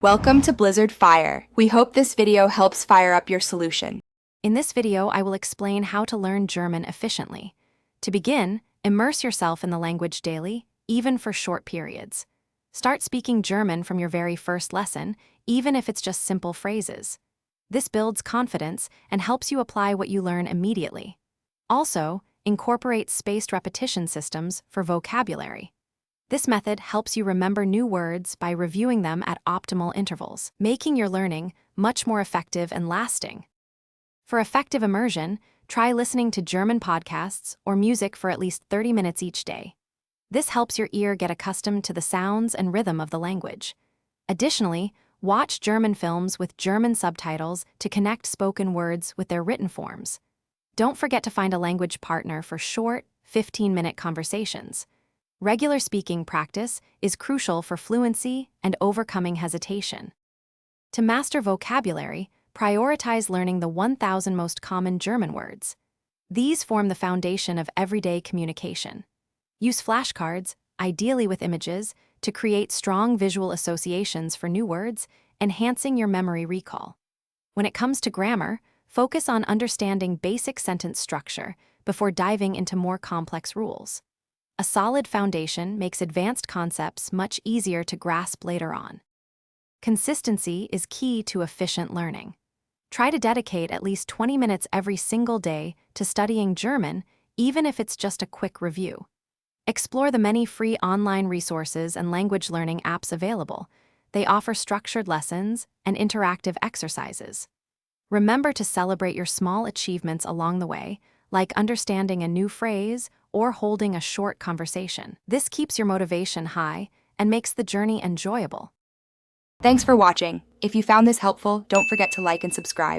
Welcome to Blizzard Fire. We hope this video helps fire up your solution. In this video, I will explain how to learn German efficiently. To begin, immerse yourself in the language daily, even for short periods. Start speaking German from your very first lesson, even if it's just simple phrases. This builds confidence and helps you apply what you learn immediately. Also, incorporate spaced repetition systems for vocabulary. This method helps you remember new words by reviewing them at optimal intervals, making your learning much more effective and lasting. For effective immersion, try listening to German podcasts or music for at least 30 minutes each day. This helps your ear get accustomed to the sounds and rhythm of the language. Additionally, watch German films with German subtitles to connect spoken words with their written forms. Don't forget to find a language partner for short, 15-minute conversations. Regular speaking practice is crucial for fluency and overcoming hesitation. To master vocabulary, prioritize learning the 1,000 most common German words. These form the foundation of everyday communication. Use flashcards, ideally with images, to create strong visual associations for new words, enhancing your memory recall. When it comes to grammar, focus on understanding basic sentence structure before diving into more complex rules. A solid foundation makes advanced concepts much easier to grasp later on. Consistency is key to efficient learning. Try to dedicate at least 20 minutes every single day to studying German, even if it's just a quick review. Explore the many free online resources and language learning apps available. They offer structured lessons and interactive exercises. Remember to celebrate your small achievements along the way, like understanding a new phrase or holding a short conversation. This keeps your motivation high and makes the journey enjoyable. Thanks for watching. If you found this helpful, don't forget to like and subscribe.